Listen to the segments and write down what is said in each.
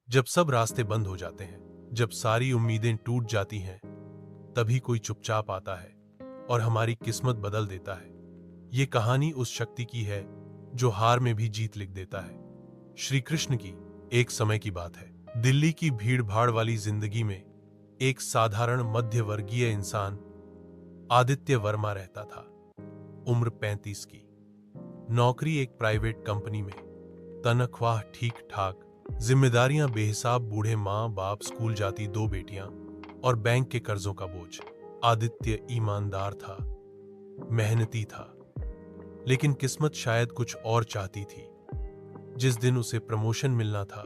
जब सब रास्ते बंद हो जाते हैं, जब सारी उम्मीदें टूट जाती हैं, तभी कोई चुपचाप आता है और हमारी किस्मत बदल देता है। ये कहानी उस शक्ति की है जो हार में भी जीत लिख देता है। श्री कृष्ण की एक समय की बात है। दिल्ली की भीड़ भाड़ वाली जिंदगी में एक साधारण मध्य वर्गीय इंसान आदित्य वर्मा रहता था। उम्र 35 की, नौकरी एक प्राइवेट कंपनी में, तनख्वाह ठीक ठाक, जिम्मेदारियां बेहिसाब, बूढ़े माँ बाप, स्कूल जाती 2 बेटियां और बैंक के कर्जों का बोझ। आदित्य ईमानदार था, मेहनती था, लेकिन किस्मत शायद कुछ और चाहती थी। जिस दिन उसे प्रमोशन मिलना था,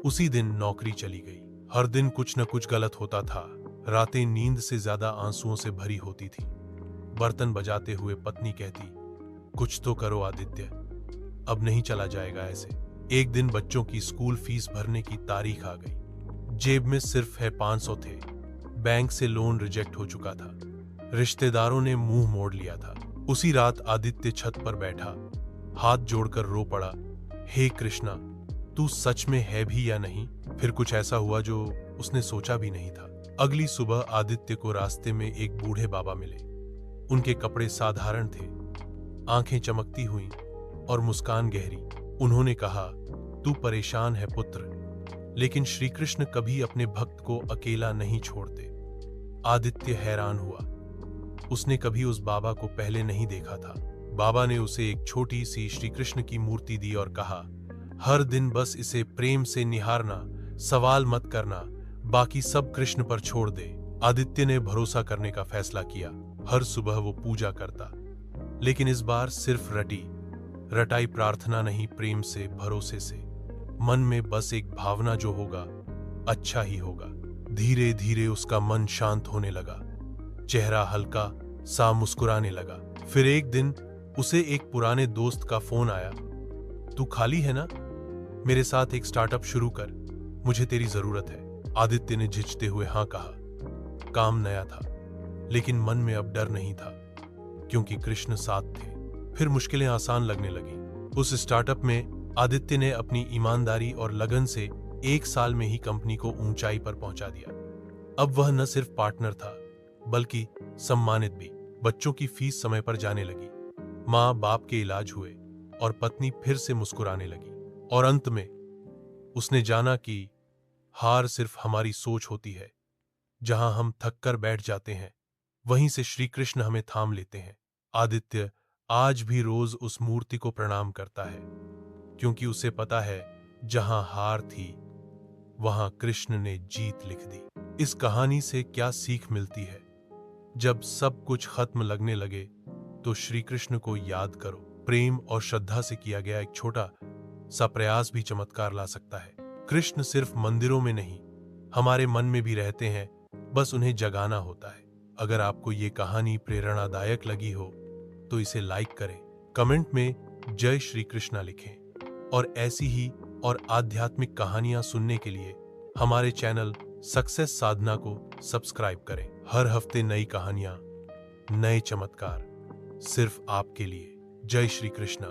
उसी दिन नौकरी चली गई। हर दिन कुछ न कुछ गलत होता था। रातें नींद से ज्यादा आंसुओं से भरी होती थी। बर्तन बजाते हुए पत्नी कहती, कुछ तो करो आदित्य, अब नहीं चला जाएगा ऐसे। एक दिन बच्चों की स्कूल फीस भरने की तारीख आ गई। जेब में सिर्फ 500 थे। बैंक से लोन रिजेक्ट हो चुका था। रिश्तेदारों ने मुंह मोड़ लिया था। उसी रात आदित्य छत पर बैठा, हाथ जोड़कर रो पड़ा, हे कृष्णा, तू सच में है भी या नहीं। फिर कुछ ऐसा हुआ जो उसने सोचा भी नहीं था। अगली सुबह आदित्य को रास्ते में एक बूढ़े बाबा मिले। उनके कपड़े साधारण थे, आंखें चमकती हुईं और मुस्कान गहरी। उन्होंने कहा, तू परेशान है पुत्र, लेकिन श्री कृष्ण कभी अपने भक्त को अकेला नहीं छोड़ते। आदित्य हैरान हुआ। उसने कभी उस बाबा को पहले नहीं देखा था। बाबा ने उसे एक छोटी सी श्री कृष्ण की मूर्ति दी और कहा, हर दिन बस इसे प्रेम से निहारना, सवाल मत करना, बाकी सब कृष्ण पर छोड़ दे। आदित्य ने भरोसा करने का फैसला किया। हर सुबह वो पूजा करता, लेकिन इस बार सिर्फ रटाई प्रार्थना नहीं, प्रेम से, भरोसे से। मन में बस एक भावना, जो होगा अच्छा ही होगा। धीरे धीरे उसका मन शांत होने लगा, चेहरा हल्का सा मुस्कुराने लगा। फिर एक दिन उसे एक पुराने दोस्त का फोन आया, तू खाली है ना, मेरे साथ एक स्टार्टअप शुरू कर, मुझे तेरी जरूरत है। आदित्य ने झिझकते हुए हाँ कहा। काम नया था, लेकिन मन में अब डर नहीं था, क्योंकि कृष्ण साथ थे। फिर मुश्किलें आसान लगने लगी। उस स्टार्टअप में आदित्य ने अपनी ईमानदारी और लगन से 1 साल में ही कंपनी को ऊंचाई पर पहुंचा दिया। अब वह न सिर्फ पार्टनर था, बल्कि सम्मानित भी। बच्चों की फीस समय पर जाने लगी, माँ बाप के इलाज हुए और पत्नी फिर से मुस्कुराने लगी। और अंत में उसने जाना कि हार सिर्फ हमारी सोच होती है। जहां हम थक कर बैठ जाते हैं, वहीं से श्री कृष्ण हमें थाम लेते हैं। आदित्य आज भी रोज उस मूर्ति को प्रणाम करता है, क्योंकि उसे पता है, जहां हार थी, वहां कृष्ण ने जीत लिख दी। इस कहानी से क्या सीख मिलती है? जब सब कुछ खत्म लगने लगे, तो श्री कृष्ण को याद करो। प्रेम और श्रद्धा से किया गया एक छोटा सा प्रयास भी चमत्कार ला सकता है। कृष्ण सिर्फ मंदिरों में नहीं, हमारे मन में भी रहते हैं, बस उन्हें जगाना होता है। अगर आपको ये कहानी प्रेरणादायक लगी हो, तो इसे लाइक करें, कमेंट में जय श्री कृष्णा लिखें और ऐसी ही और आध्यात्मिक कहानियां सुनने के लिए हमारे चैनल सक्सेस साधना को सब्सक्राइब करें। हर हफ्ते नई कहानियां, नए चमत्कार, सिर्फ आपके लिए। जय श्री कृष्णा।